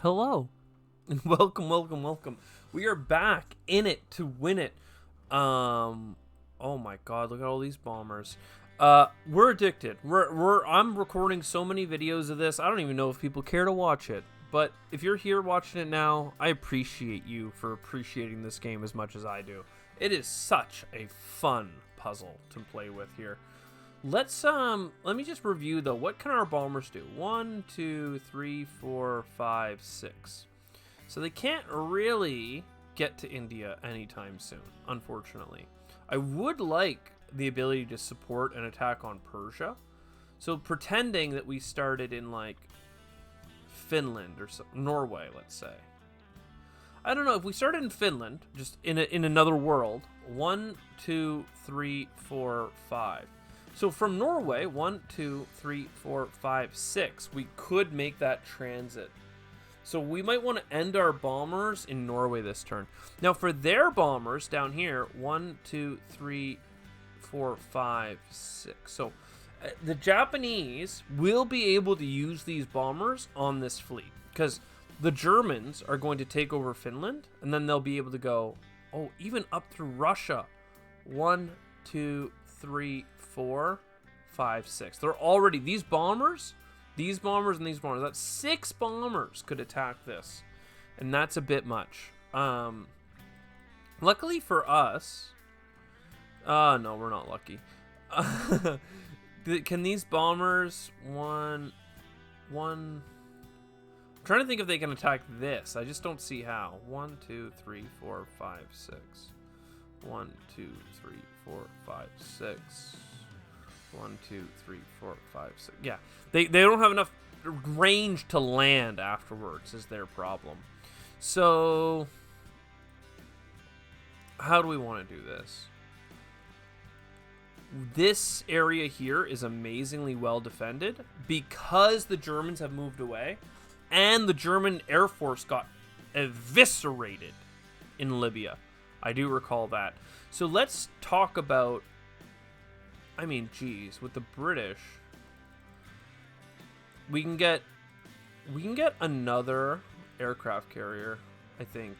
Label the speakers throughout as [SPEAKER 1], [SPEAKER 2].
[SPEAKER 1] Hello, and welcome, welcome, welcome. We are back in it to win it. Oh my God, look at all these bombers. We're addicted. I'm recording so many videos of this. I don't even know if people care to watch it. But if you're here watching it now, I appreciate you for appreciating this game as much as I do. It is such a fun puzzle to play with here. Let me just review though. What can our bombers do? 1, 2, 3, 4, 5, 6. So they can't really get to India anytime soon, unfortunately. I would like the ability to support an attack on Persia. So pretending that we started in like Finland or Norway, let's say. I don't know, if we started in Finland, just in another world, 1, 2, 3, 4, 5. So from Norway, 1, 2, 3, 4, 5, 6, we could make that transit. So we might want to end our bombers in Norway this turn. Now for their bombers down here, 1, 2, 3, 4, 5, 6. So the Japanese will be able to use these bombers on this fleet because the Germans are going to take over Finland, and then they'll be able to go, oh, even up through Russia. 1, 2, 3, 4, 5, 6. They're already, these bombers, and these bombers, that's 6 bombers could attack this. And that's a bit much. Luckily for us, no, we're not lucky. Can these bombers, I'm trying to think if they can attack this. I just don't see how. 1, 2, 3, 4, 5, 6. 1, 2, 3, 4, 5, 6. 1, 2, 3, 4, 5, 6. Yeah, they don't have enough range to land afterwards is their problem. So how do we want to do this? This area here is amazingly well defended because the Germans have moved away and the German Air Force got eviscerated in Libya. I do recall that. So let's talk about, I mean, geez, with the British, we can get another aircraft carrier, I think.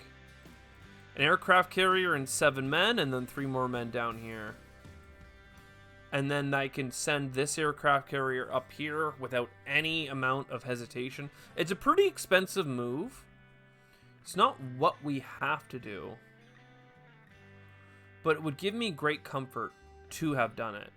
[SPEAKER 1] An aircraft carrier and 7 men, and then 3 more men down here. And then I can send this aircraft carrier up here without any amount of hesitation. It's a pretty expensive move. It's not what we have to do. But it would give me great comfort to have done it.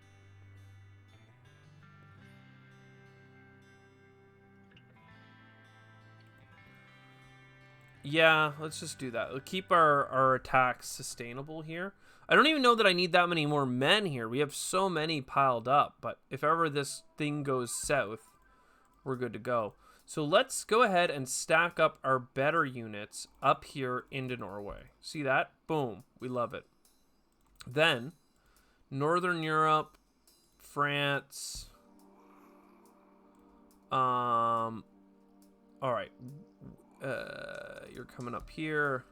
[SPEAKER 1] Yeah, let's just do that. We'll keep our attacks sustainable here. I don't even know that I need that many more men here. We have so many piled up, but if ever this thing goes south, we're good to go. So let's go ahead and stack up our better units up here into Norway. See that? Boom. We love it. Then, Northern Europe, France. All right. You're coming up here.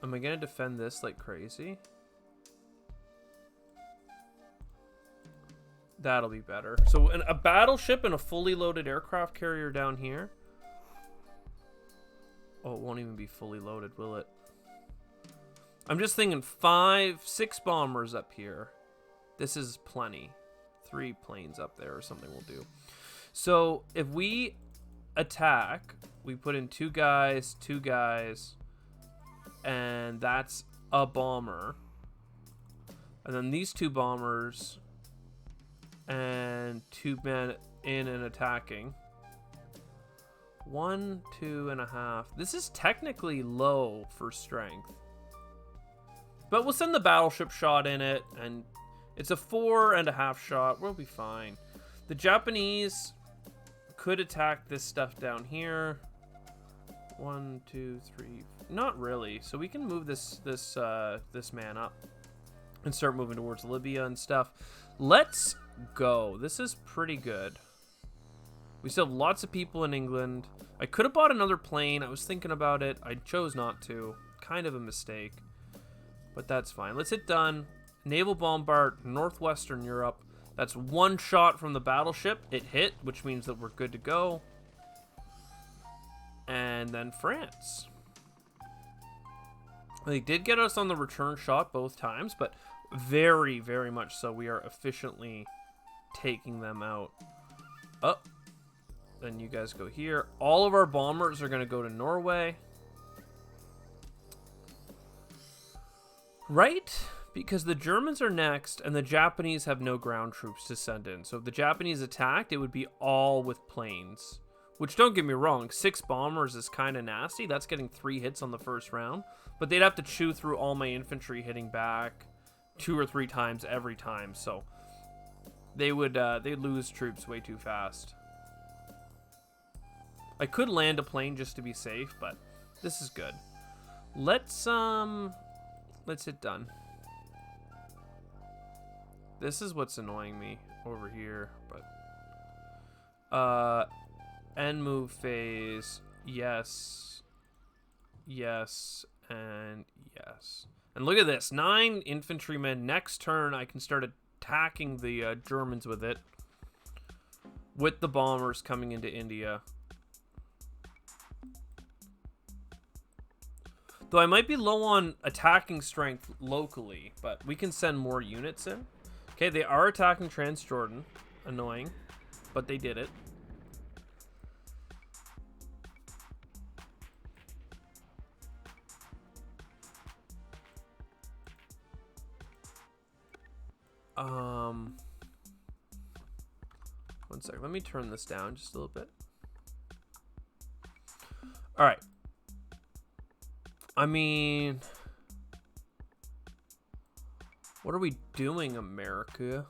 [SPEAKER 1] Am I gonna defend this like crazy? That'll be better. So a battleship and a fully loaded aircraft carrier down here. Oh, it won't even be fully loaded, will it? I'm just thinking 5, 6 bombers up here. This is plenty. 3 planes up there or something will do. So if we attack, we put in 2 guys, and that's a bomber. And then these 2 bombers and 2 men in and attacking. 1, 2.5. This is technically low for strength. But we'll send the battleship shot in it, and it's a 4.5 shot. We'll be fine. The Japanese could attack this stuff down here. 1, 2, 3. Not really. So we can move this man up and start moving towards Libya and stuff. Let's go. This is pretty good. We still have lots of people in England. I could have bought another plane. I was thinking about it. I chose not to. Kind of a mistake. But that's fine. Let's hit done. Naval bombard, Northwestern Europe. That's 1 shot from the battleship. It hit, which means that we're good to go. and then France. They did get us on the return shot both times, but very, very much so. We are efficiently taking them out. Oh, then you guys go here. All of our bombers are going to go to Norway. Right? Because the Germans are next, and the Japanese have no ground troops to send in. So if the Japanese attacked, it would be all with planes. Which, don't get me wrong, 6 bombers is kind of nasty. That's getting 3 hits on the first round. But they'd have to chew through all my infantry hitting back 2 or 3 times every time. So they'd lose troops way too fast. I could land a plane just to be safe, but this is good. Let's hit done. This is what's annoying me over here, but end move phase, yes, yes, and yes. And look at this, 9 infantrymen. Next turn, I can start attacking the Germans with it, with the bombers coming into India. Though I might be low on attacking strength locally, but we can send more units in. Okay, they are attacking Transjordan. Annoying, but they did it. One sec. Let me turn this down just a little bit. All right. I mean, what are we doing, America?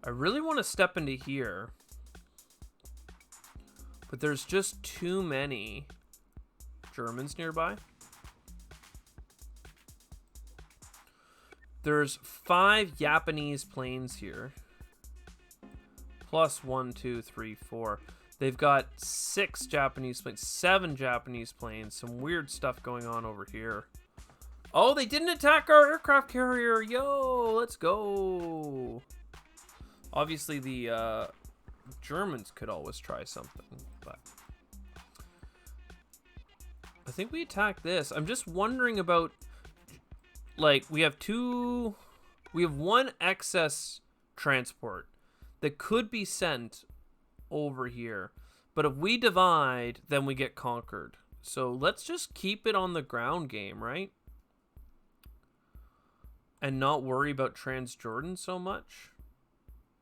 [SPEAKER 1] I really want to step into here, but there's just too many Germans nearby. There's 5 Japanese planes here. Plus 1, 2, 3, 4. They've got 6 Japanese planes, 7 Japanese planes. Some weird stuff going on over here. Oh, they didn't attack our aircraft carrier. Yo, let's go. Obviously, the Germans could always try something, but I think we attacked this. I'm just wondering about, like, we have 1 excess transport that could be sent over here, but if we divide, then we get conquered. So let's just keep it on the ground game, right? And not worry about Transjordan so much.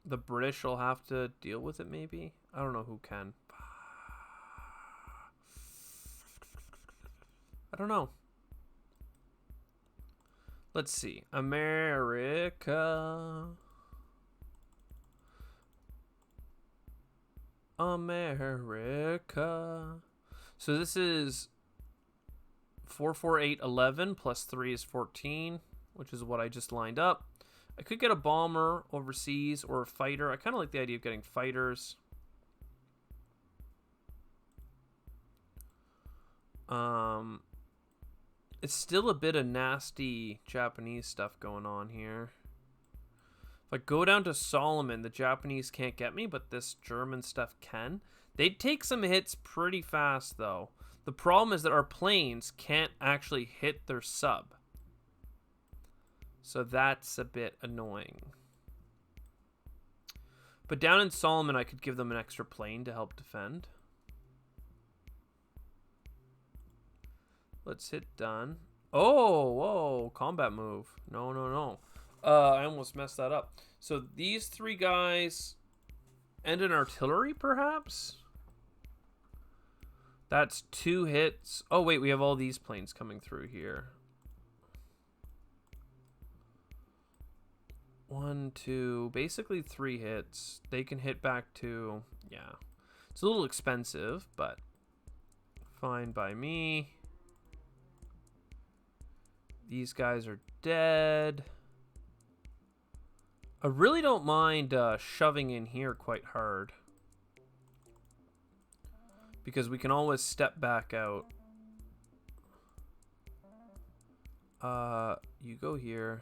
[SPEAKER 1] The British will have to deal with it, maybe. I don't know who can. I don't know. Let's see. America. America. So this is 44811 plus 3 is 14, which is what I just lined up. I could get a bomber overseas or a fighter. I kind of like the idea of getting fighters. It's still a bit of nasty Japanese stuff going on here. If I go down to Solomon, the Japanese can't get me, but this German stuff can. They'd take some hits pretty fast, though. The problem is that our planes can't actually hit their sub. So that's a bit annoying. But down in Solomon, I could give them an extra plane to help defend. Let's hit done. Oh, whoa, combat move. No, no, no. I almost messed that up. So these 3 guys and an artillery, perhaps? That's 2 hits. Oh, wait, we have all these planes coming through here. 1, 2, basically 3 hits. They can hit back to, yeah. It's a little expensive, but fine by me. These guys are dead. I really don't mind shoving in here quite hard, because we can always step back out. You go here.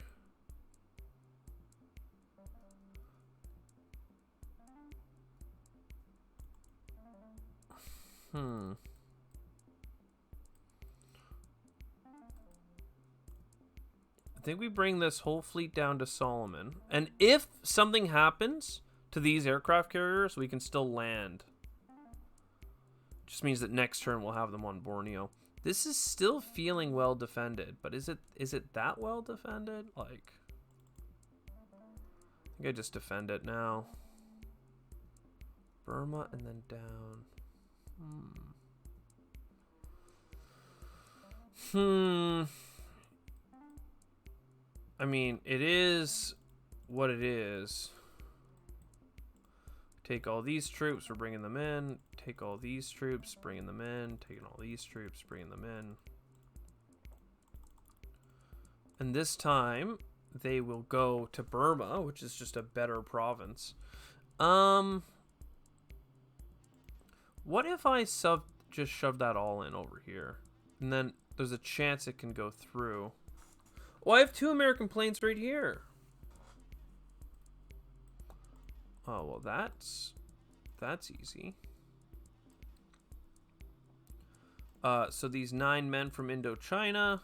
[SPEAKER 1] I think we bring this whole fleet down to Solomon. And if something happens to these aircraft carriers, we can still land. Just means that next turn we'll have them on Borneo. This is still feeling well defended, but is it that well defended? Like, I think I just defend it now. Burma and then down. I mean, it is what it is. Take all these troops, we're bringing them in. Take all these troops, bringing them in. Taking all these troops, bringing them in. And this time, they will go to Burma, which is just a better province. What if I just shove that all in over here? And then there's a chance it can go through. Oh, I have 2 American planes right here. Oh, well, that's easy. So these 9 men from Indochina,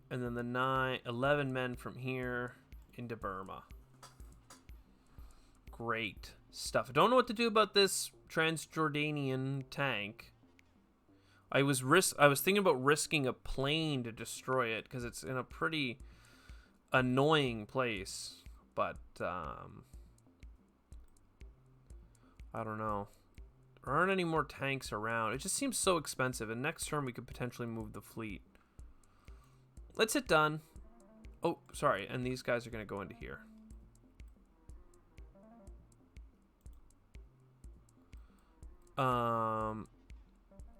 [SPEAKER 1] and then the 11 men from here into Burma. Great stuff. I don't know what to do about this Transjordanian tank. I was thinking about risking a plane to destroy it because it's in a pretty annoying place, but I don't know. There aren't any more tanks around. It just seems so expensive, and next turn we could potentially move the fleet. Let's hit done. Oh, sorry, and these guys are going to go into here.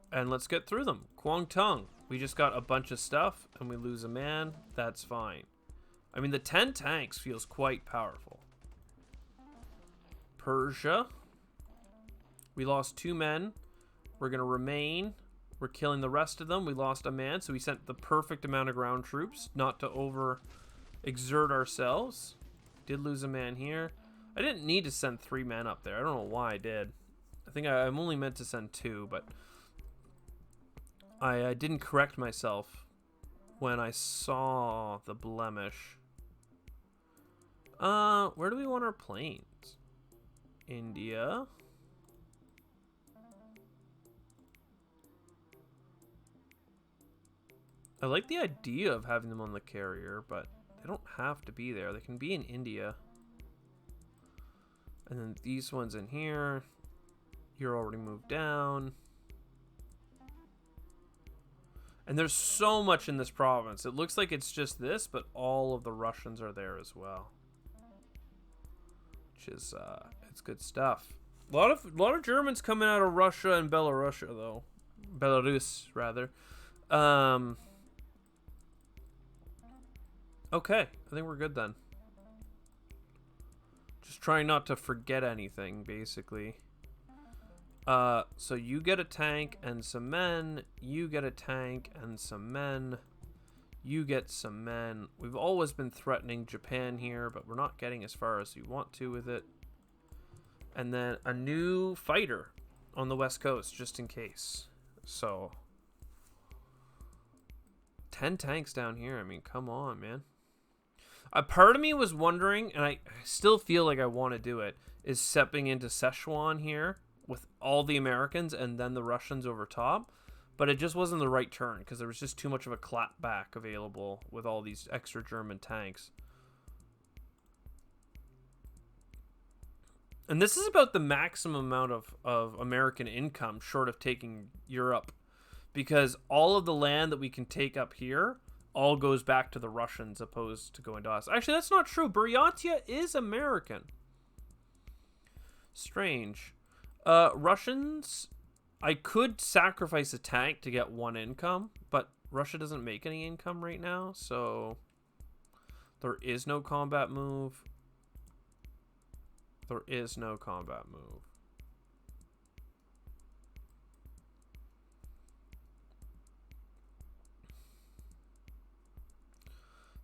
[SPEAKER 1] And let's get through them. Kwangtung. We just got a bunch of stuff, and we lose a man. That's fine. I mean, the 10 tanks feels quite powerful. Persia. We lost 2 men. We're going to remain. We're killing the rest of them. We lost a man, so we sent the perfect amount of ground troops, not to over-exert ourselves. Did lose a man here. I didn't need to send 3 men up there. I don't know why I did. I think I'm only meant to send 2, but I didn't correct myself when I saw the blemish. Where do we want our planes? India. I like the idea of having them on the carrier, but they don't have to be there. They can be in India. And then these ones in here. You're already moved down. And there's so much in this province. It looks like it's just this, but all of the Russians are there as well. Which is, it's good stuff. A lot of Germans coming out of Russia and Belarus, though. Belarus, rather. Okay, I think we're good then. Just trying not to forget anything, basically. So you get a tank and some men. You get a tank and some men. You get some men. We've always been threatening Japan here, but we're not getting as far as we want to with it. And then a new fighter on the west coast, just in case. So 10 tanks down here. I mean, come on, man. A part of me was wondering, and I still feel like I want to do it, is stepping into Szechuan here with all the Americans and then the Russians over top. But it just wasn't the right turn because there was just too much of a clapback available with all these extra German tanks. And this is about the maximum amount of American income short of taking Europe, because all of the land that we can take up here all goes back to the Russians opposed to going to us. Actually, that's not true. Buryatia is American. Strange. Russians, I could sacrifice a tank to get 1 income, but Russia doesn't make any income right now, so there is no combat move. There is no combat move.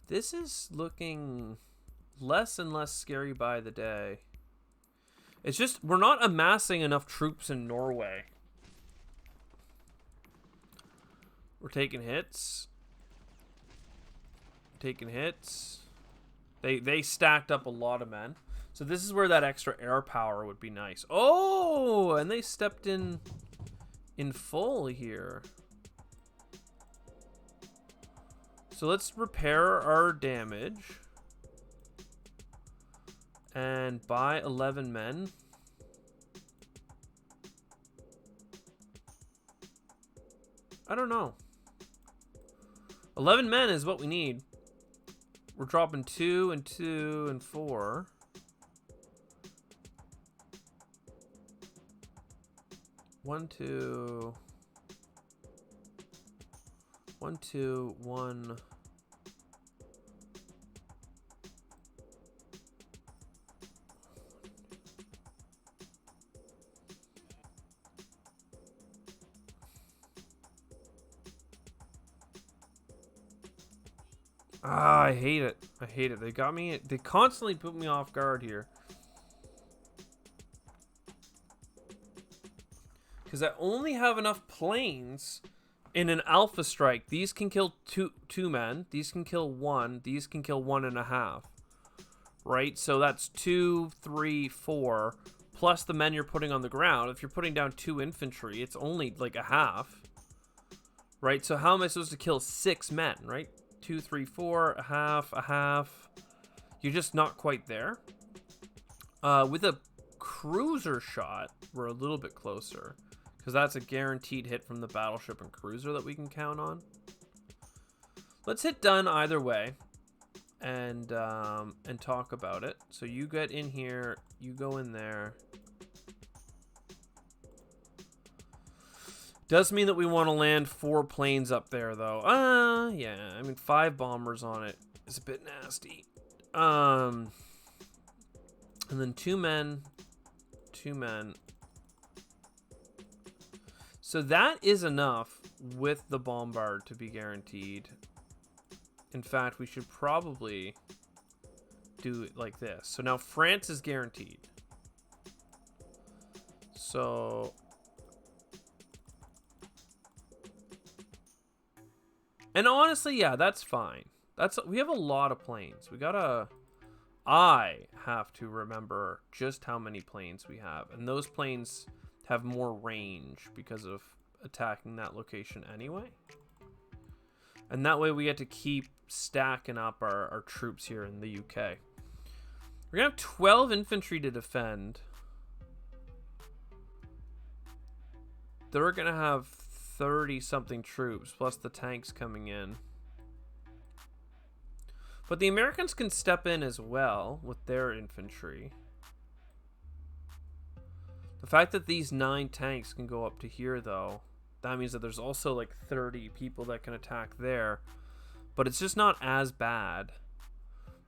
[SPEAKER 1] This is looking less and less scary by the day. It's just, we're not amassing enough troops in Norway. We're taking hits. Taking hits. They stacked up a lot of men. So this is where that extra air power would be nice. Oh, and they stepped in full here. So let's repair our damage. And buy 11 men. I don't know. 11 men is what we need. We're dropping 2 and 2 and 4. One, two. 1, 2, 1. Ah, I hate it. I hate it. They got me. They constantly put me off guard here. Because I only have enough planes in an alpha strike. These can kill two men. These can kill 1. These can kill 1.5. Right? So that's 2, 3, 4. Plus the men you're putting on the ground. If you're putting down 2 infantry, it's only like a half. Right? So how am I supposed to kill 6 men, right? 2, 3, 4, a half. You're just not quite there. With a cruiser shot, we're a little bit closer. Because that's a guaranteed hit from the battleship and cruiser that we can count on. Let's hit done either way. And talk about it. So you get in here. You go in there. Does mean that we want to land 4 planes up there, though. Yeah. I mean, 5 bombers on it is a bit nasty. And then 2 men. 2 men. So that is enough with the bombard to be guaranteed. In fact, we should probably do it like this. So now France is guaranteed. So... And honestly, yeah, that's fine. We have a lot of planes. I have to remember just how many planes we have. And those planes have more range because of attacking that location anyway. And that way we get to keep stacking up our troops here in the UK. We're going to have 12 infantry to defend. They're going to have 30-something troops, plus the tanks coming in. But the Americans can step in as well with their infantry. The fact that these 9 tanks can go up to here, though, that means that there's also like 30 people that can attack there. But it's just not as bad,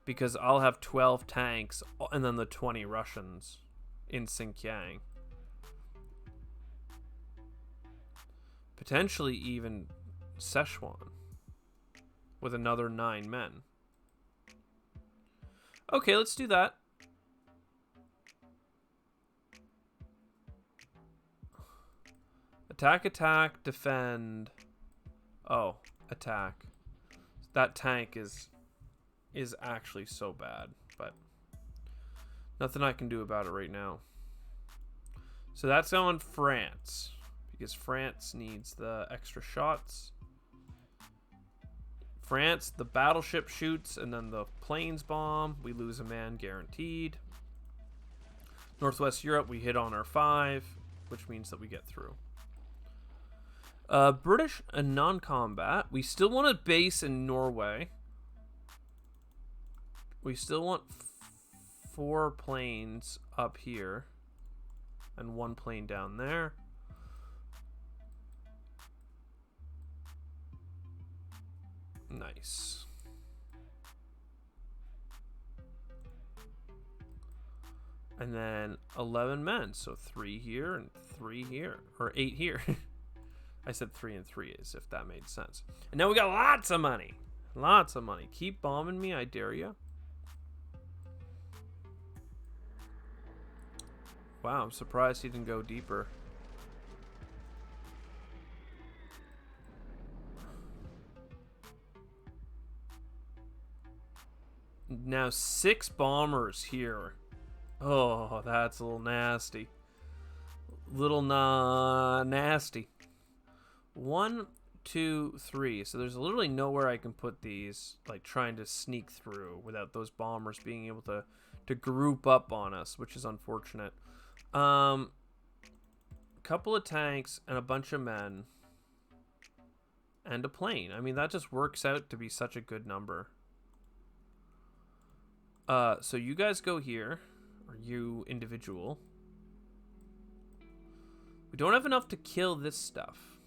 [SPEAKER 1] because I'll have 12 tanks and then the 20 Russians in Xinjiang. Potentially even Szechuan with another 9 men. Okay, let's do that. Attack, attack, defend. Oh, attack. That tank is actually so bad, but nothing I can do about it right now. So that's on France, because France needs the extra shots. France, the battleship shoots, and then the planes bomb. We lose a man guaranteed. Northwest Europe, we hit on our 5, which means that we get through. British and non-combat. We still want a base in Norway. We still want 4 planes up here. And 1 plane down there. Nice. And then 11 men. So 3 here and 3 here. Or 8 here. I said 3 and 3 as if that made sense. And now we got lots of money. Lots of money. Keep bombing me, I dare you. Wow, I'm surprised he didn't go deeper. Now 6 bombers here. Oh, that's a little nasty. Nasty. 1, 2, 3. So there's literally nowhere I can put these, like trying to sneak through without those bombers being able to group up on us, which is unfortunate. Couple of tanks and a bunch of men and a plane. I mean, that just works out to be such a good number. So you guys go here, or you individual. We don't have enough to kill this stuff.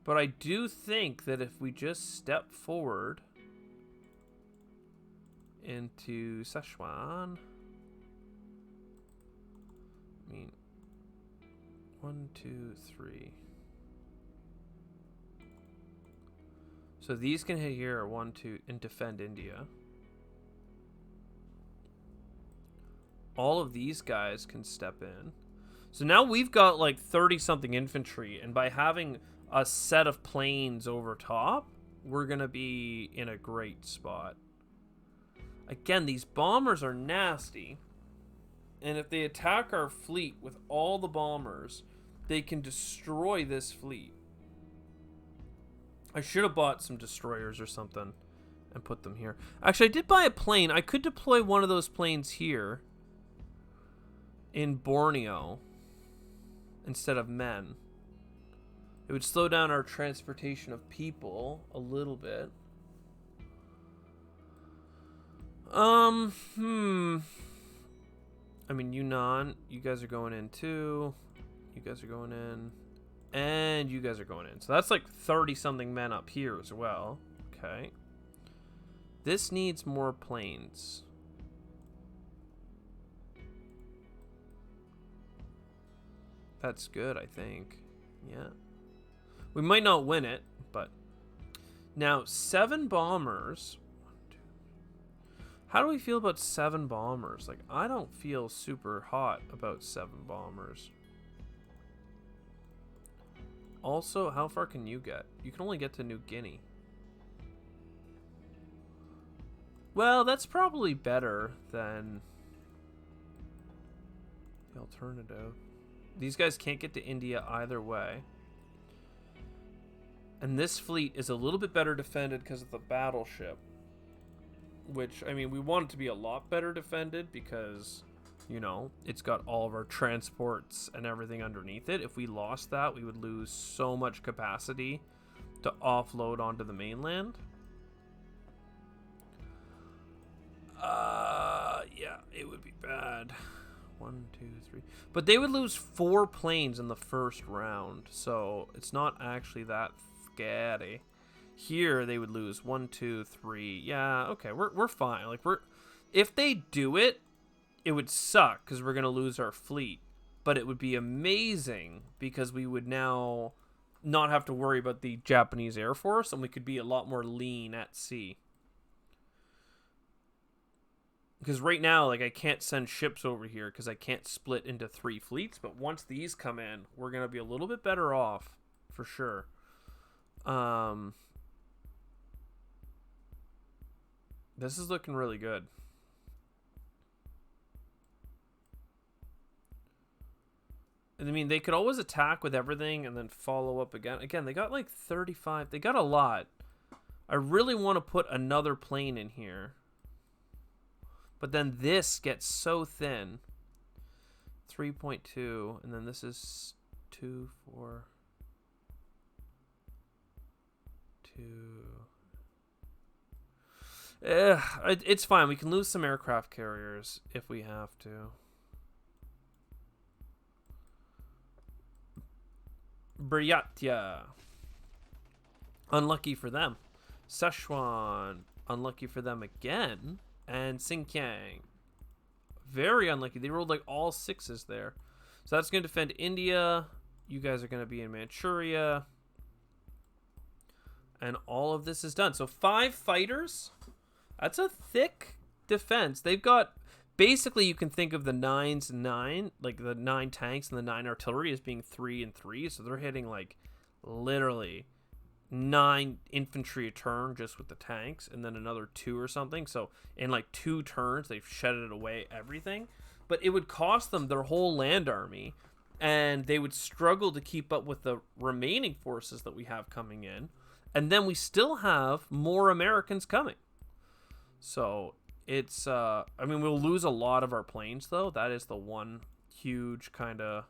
[SPEAKER 1] But I do think that if we just step forward into Szechuan, I mean, 1, 2, 3. So these can hit here, 1, 2, and defend India. All of these guys can step in. So now we've got like 30-something infantry, and by having a set of planes over top, we're going to be in a great spot. Again, these bombers are nasty, and if they attack our fleet with all the bombers, they can destroy this fleet. I should have bought some destroyers or something and put them here. Actually, I did buy a plane. I could deploy one of those planes here in Borneo instead of men. It would slow down our transportation of people a little bit. I mean, Yunnan, you guys are going in too. You guys are going in. And you guys are going in. So that's like 30-something men up here as well. Okay. This needs more planes. That's good, I think. Yeah. We might not win it, but... Now, 7 bombers. 1, 2. How do we feel about 7 bombers? Like, I don't feel super hot about 7 bombers. Also, how far can you get? You can only get to New Guinea. Well, that's probably better than the alternative. These guys can't get to India either way. And this fleet is a little bit better defended because of the battleship. Which, I mean, we want it to be a lot better defended because, you know, it's got all of our transports and everything underneath it. If we lost that, we would lose so much capacity to offload onto the mainland. Yeah, it would be bad. 1, 2, 3. But they would lose 4 planes in the first round, so it's not actually that scary. Here they would lose 1, 2, 3. Yeah, okay, we're fine. Like if they do it, it would suck because we're gonna lose our fleet. But it would be amazing because we would now not have to worry about the Japanese Air Force, and we could be a lot more lean at sea. Because right now, like, I can't send ships over here because I can't split into 3 fleets. But once these come in, we're going to be a little bit better off, for sure. This is looking really good. I mean, they could always attack with everything and then follow up again. Again, they got like 35. They got a lot. I really want to put another plane in here. But then this gets so thin. 3.2. And then this is 2, 4, 2. It's fine. We can lose some aircraft carriers if we have to. Buryatia. Unlucky for them. Szechuan. Unlucky for them again. And Xinjiang. Very unlucky. They rolled like all 6s there. So that's going to defend India. You guys are going to be in Manchuria. And all of this is done. So 5 fighters. That's a thick defense. They've got... Basically, you can think of the 9s and 9, like the 9 tanks and the 9 artillery as being 3 and 3. So they're hitting like literally 9 infantry a turn just with the tanks, and then another 2 or something. So in like 2 turns, they've shedded away everything. But it would cost them their whole land army, and they would struggle to keep up with the remaining forces that we have coming in. And then we still have more Americans coming. So it's, I mean, we'll lose a lot of our planes, though. That is the one huge kind of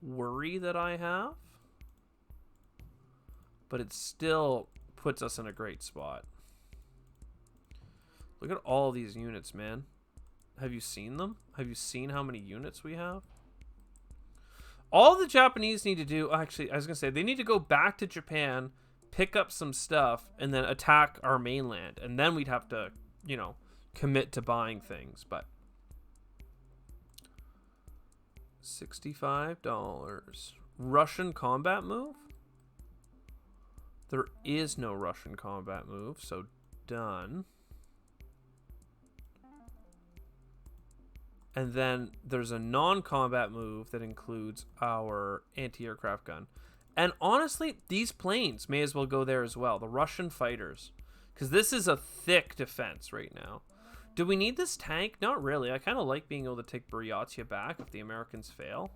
[SPEAKER 1] worry that I have. But it still puts us in a great spot. Look at all these units, man. Have you seen them? Have you seen how many units we have? All the Japanese need to do, actually, I was going to say, they need to go back to Japan, pick up some stuff, and then attack our mainland. And then we'd have to, you know, commit to buying things. But $65. Russian combat move? There is no Russian combat move, so done. And then there's a non-combat move that includes our anti-aircraft gun. And honestly, these planes may as well go there as well. The Russian fighters. Because this is a thick defense right now. Do we need this tank? Not really. I kind of like being able to take Buryatia back if the Americans fail.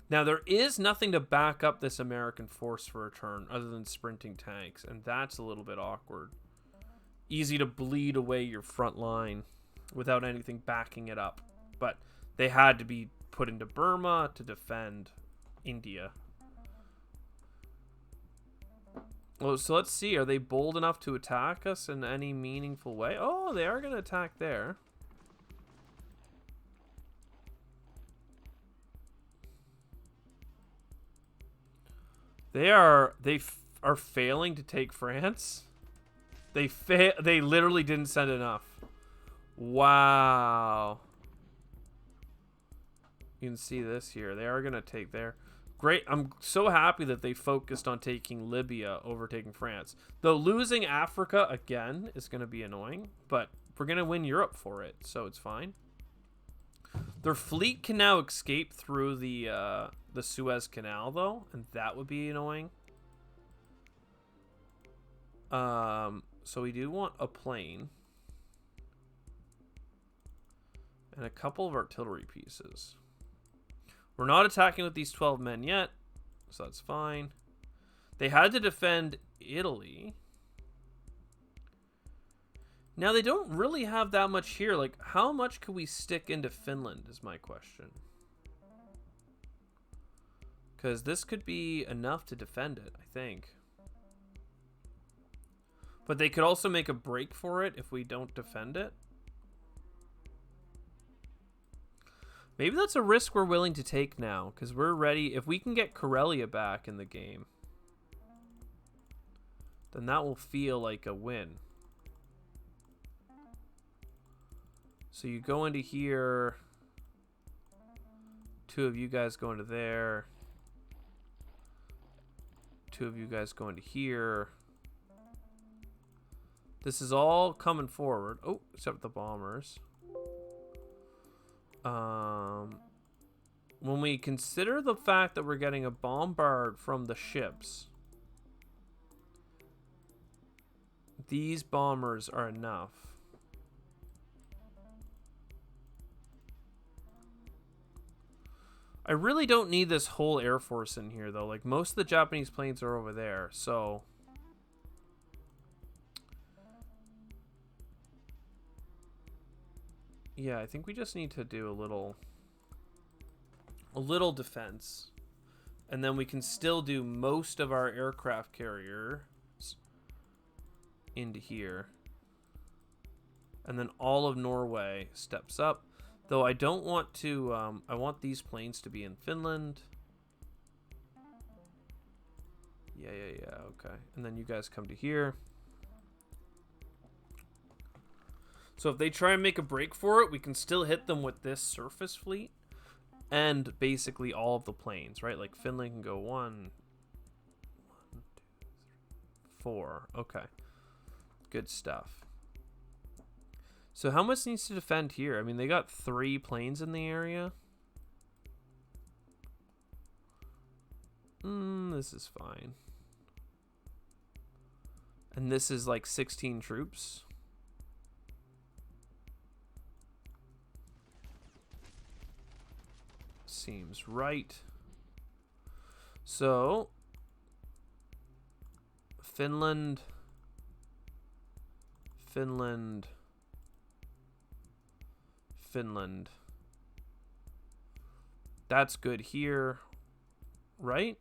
[SPEAKER 1] Now, there is nothing to back up this American force for a turn other than sprinting tanks. And that's a little bit awkward. Easy to bleed away your front line without anything backing it up. But they had to be put into Burma to defend India. Well, so let's see. Are they bold enough to attack us in any meaningful way? Oh, they are going to attack there. They are failing to take France. They literally didn't send enough. Wow. You can see this here. They are going to take there. Great. I'm so happy that they focused on taking Libya over taking France. Though losing Africa again is going to be annoying, but we're going to win Europe for it, so it's fine. Their fleet can now escape through the Suez Canal, though, and that would be annoying. So we do want a plane and a couple of artillery pieces. We're not attacking with these 12 men yet, so that's fine. They had to defend Italy. Now, they don't really have that much here. Like, how much could we stick into Finland is my question. Because this could be enough to defend it, I think. But they could also make a break for it if we don't defend it. Maybe that's a risk we're willing to take now, because we're ready. If we can get Karelia back in the game, then that will feel like a win. So you go into here. 2 of you guys go into there. 2 of you guys go into here. This is all coming forward. Oh, except the bombers. When we consider the fact that we're getting a bombard from the ships, these bombers are enough. I really don't need this whole Air Force in here, though. Like, most of the Japanese planes are over there, so... yeah, I think we just need to do a little defense. And then we can still do most of our aircraft carriers into here. And then all of Norway steps up. Though I don't want to, I want these planes to be in Finland. Yeah, okay. And then you guys come to here. So if they try and make a break for it, we can still hit them with this surface fleet. And basically all of the planes, right? Like Finland can go 1, 2, 3, 4. Okay. Good stuff. So how much needs to defend here? I mean, they got 3 planes in the area. This is fine. And this is like 16 troops. Seems right. So, Finland. That's good here, right?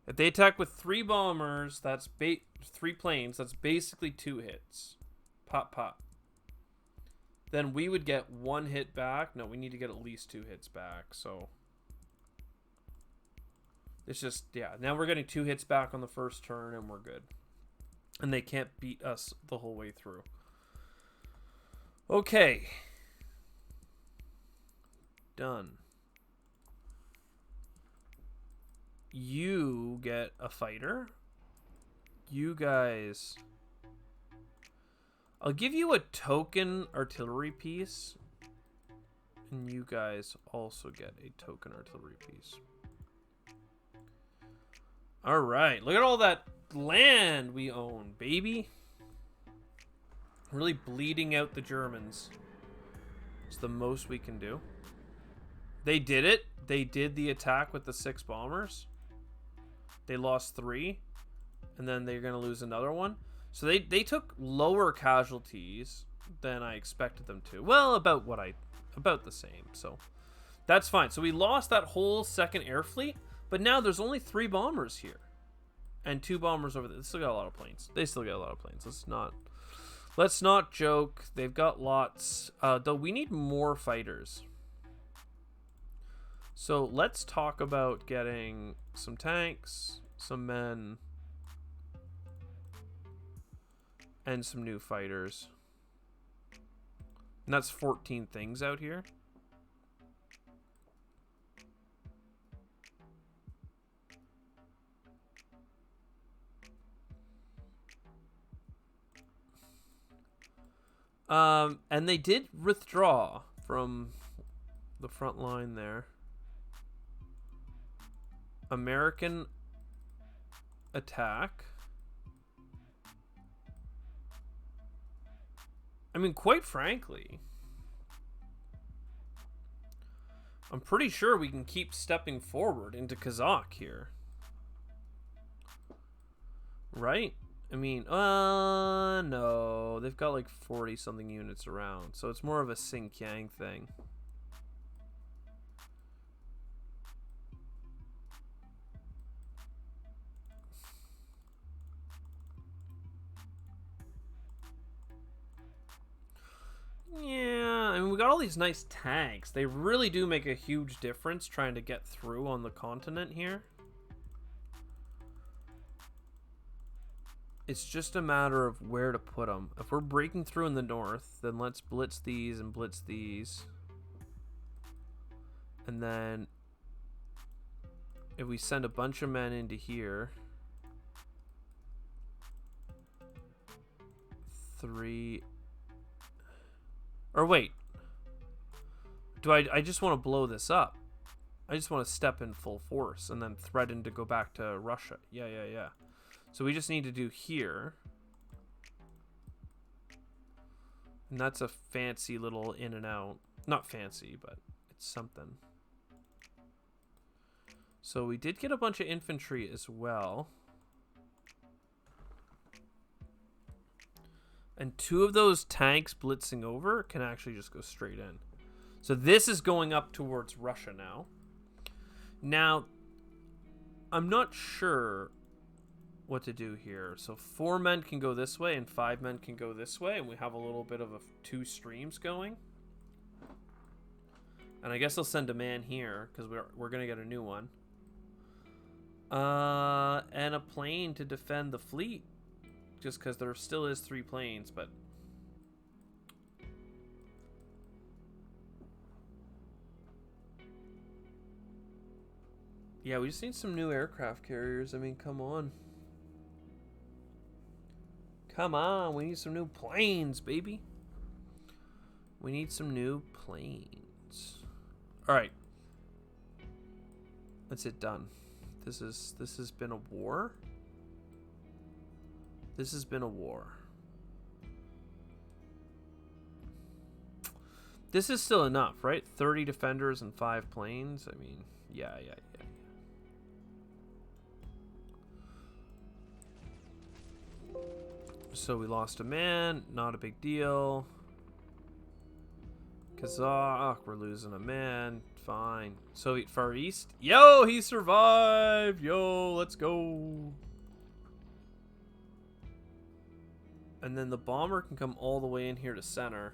[SPEAKER 1] If they attack with 3 bombers, that's 3 planes, that's basically 2 hits. Pop, pop. Then we would get 1 hit back. No, we need to get at least 2 hits back, so... It's just, yeah, now we're getting 2 hits back on the first turn, and we're good. And they can't beat us the whole way through. Okay. Done. You get a fighter. You guys... I'll give you a token artillery piece. And you guys also get a token artillery piece. Alright, look at all that land we own, baby. Really bleeding out the Germans. It's the most we can do. They did it. They did the attack with the 6 bombers. They lost 3. And then they're going to lose another one. So they took lower casualties than I expected them to. Well, about the same. So that's fine. So we lost that whole second air fleet. But now there's only 3 bombers here. And 2 bombers over there. They still got a lot of planes. They still got a lot of planes. Let's not joke. They've got lots. Though we need more fighters. So let's talk about getting some tanks, some men, and some new fighters. And that's 14 things out here. And they did withdraw from the front line there. American attack. I mean, quite frankly, I'm pretty sure we can keep stepping forward into Kazakh here. Right? I mean, no. They've got like 40-something units around, so it's more of a Xinjiang thing. Yeah, I mean, we got all these nice tanks. They really do make a huge difference trying to get through on the continent here. It's just a matter of where to put them. If we're breaking through in the north, then let's blitz these and blitz these. And then if we send a bunch of men into here, 3... Or wait. Do I just want to blow this up? I just want to step in full force and then threaten to go back to Russia. Yeah. So we just need to do here. And that's a fancy little in and out. Not fancy, but it's something. So we did get a bunch of infantry as well. And 2 of those tanks blitzing over can actually just go straight in. So this is going up towards Russia now. Now, I'm not sure what to do here. So 4 men can go this way and 5 men can go this way. And we have a little bit of 2 streams going. And I guess I'll send a man here because we're going to get a new one. And a plane to defend the fleet. Just because there still is 3 planes, but... Yeah, we just need some new aircraft carriers. I mean, come on. Come on, we need some new planes, baby. We need some new planes. Alright. That's it, done. This has been a war. This has been a war. This is still enough, right? 30 defenders and 5 planes. I mean, yeah. So we lost a man. Not a big deal. Kazakh, we're losing a man. Fine. Soviet Far East. Yo, he survived. Yo, let's go. And then the bomber can come all the way in here to center.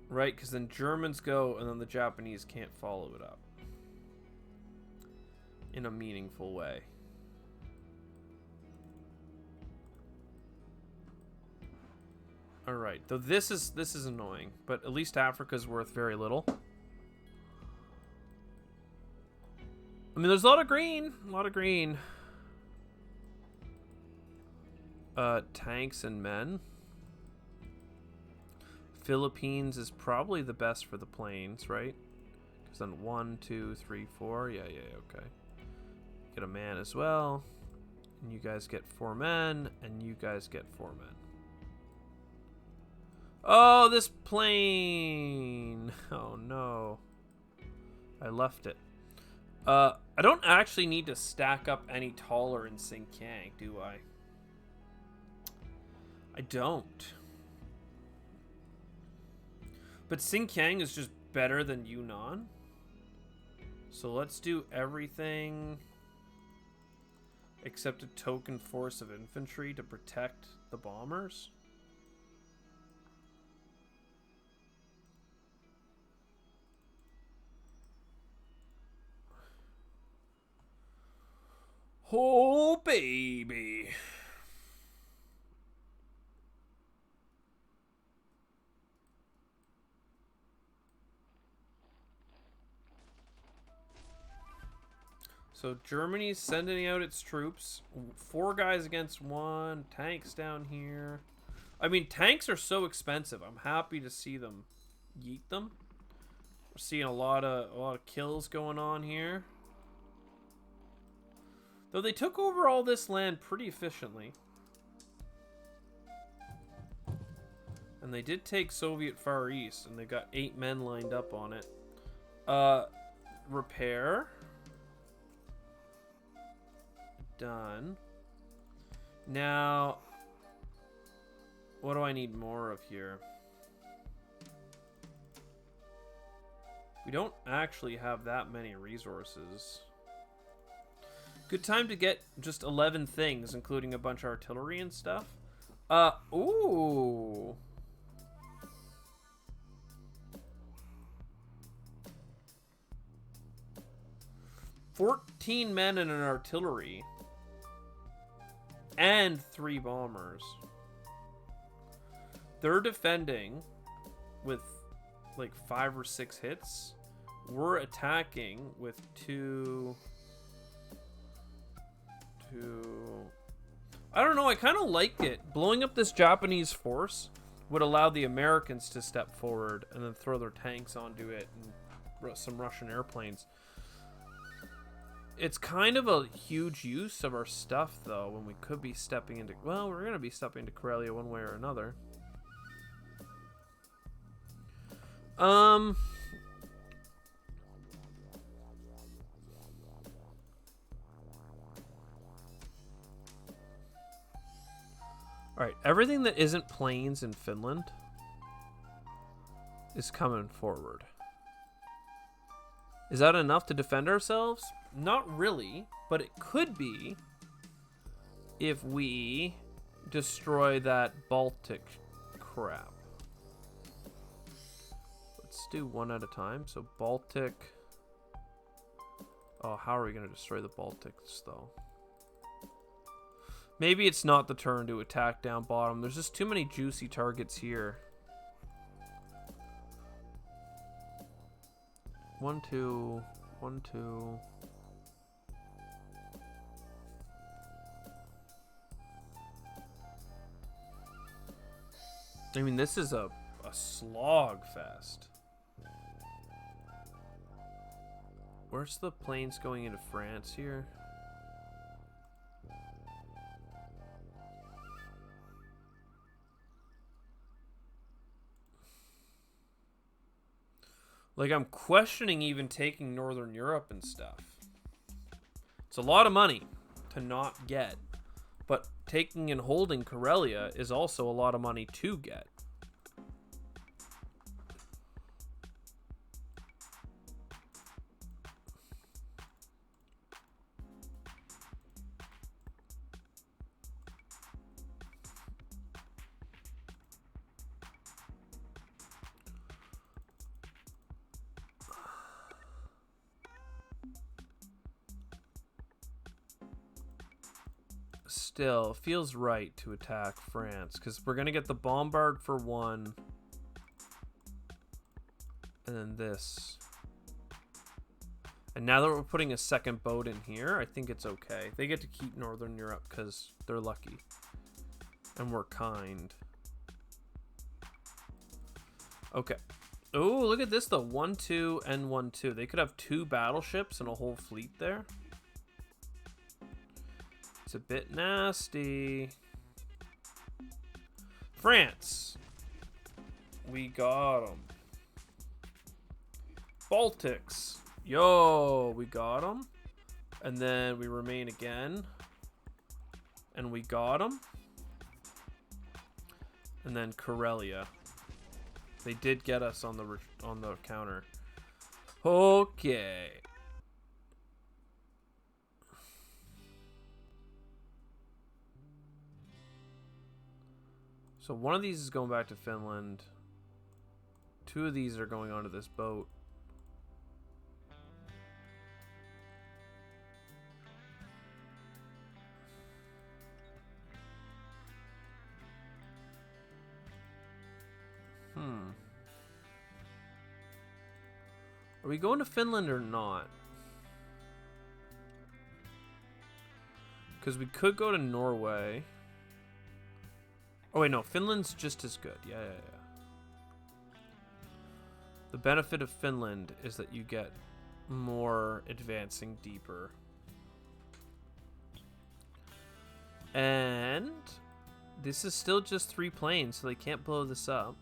[SPEAKER 1] Right, because then Germans go, and then the Japanese can't follow it up in a meaningful way. All right, though this is annoying, but at least Africa's worth very little. I mean, there's a lot of green, tanks and men. Philippines is probably the best for the planes, right? Because then 1, 2, 3, 4. Yeah, okay. Get a man as well. And you guys get 4 men, and you guys get 4 men. Oh, this plane! Oh no. I left it. I don't actually need to stack up any taller in Xinjiang, do I? I don't. But Xinjiang is just better than Yunnan. So let's do everything except a token force of infantry to protect the bombers. Oh, baby. So Germany's sending out its troops. 4 guys against 1. Tanks down here. I mean, tanks are so expensive. I'm happy to see them yeet them. We're seeing a lot of kills going on here. Though they took over all this land pretty efficiently. And they did take Soviet Far East, and they got 8 men lined up on it. Repair. Done. Now, what do I need more of here? We don't actually have that many resources. Good time to get just 11 things, including a bunch of artillery and stuff. Ooh. $14 men and an artillery. And 3 bombers. They're defending with like 5 or 6 hits. We're attacking with 2. I don't know, I kind of like it. Blowing up this Japanese force would allow the Americans to step forward and then throw their tanks onto it and some Russian airplanes. It's kind of a huge use of our stuff, though, when we could be stepping into... Well, we're going to be stepping into Karelia one way or another. Alright, everything that isn't planes in Finland is coming forward. Is that enough to defend ourselves? Not really, but it could be if we destroy that Baltic crap. Let's do one at a time. So Baltic. Oh, how are we going to destroy the Baltics, though? Maybe it's not the turn to attack down bottom. There's just too many juicy targets here. 1, 2, 1, 2. I mean, this is a slog fest. Where's the planes going into France here? Like, I'm questioning even taking Northern Europe and stuff. It's a lot of money to not get. But taking and holding Karelia is also a lot of money to get. Still, it feels right to attack France because we're going to get the bombard for one. And then this. And now that we're putting a second boat in here, I think it's okay. They get to keep Northern Europe because they're lucky. And we're kind. Okay. Oh, look at this though. 1-2 and 1-2. They could have 2 battleships and a whole fleet there. It's a bit nasty. France. We got them. Baltics. Yo, we got them. And then we remain again. And we got them. And then Karelia. They did get us on the counter. Okay. So one of these is going back to Finland. 2 of these are going onto this boat. Are we going to Finland or not? Because we could go to Norway. Oh wait, no. Finland's just as good. Yeah. The benefit of Finland is that you get more advancing deeper. And this is still just 3 planes, so they can't blow this up.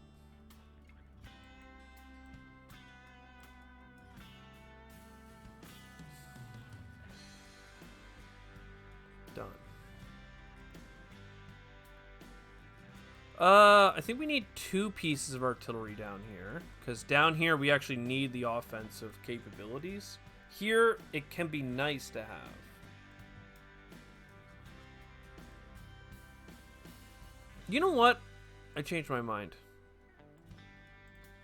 [SPEAKER 1] Done. I think we need 2 pieces of artillery down here, because down here we actually need the offensive capabilities. Here, it can be nice to have. You know what? I changed my mind.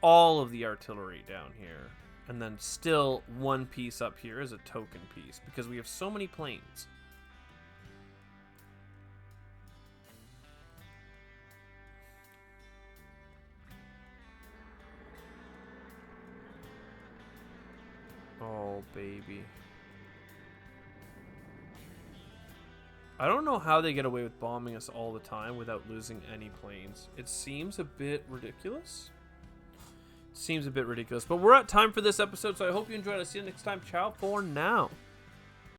[SPEAKER 1] All of the artillery down here, and then still 1 piece up here as a token piece, because we have so many planes. Oh, baby. I don't know how they get away with bombing us all the time without losing any planes. It seems a bit ridiculous. But we're at time for this episode, so I hope you enjoyed. I'll see you next time. Ciao for now.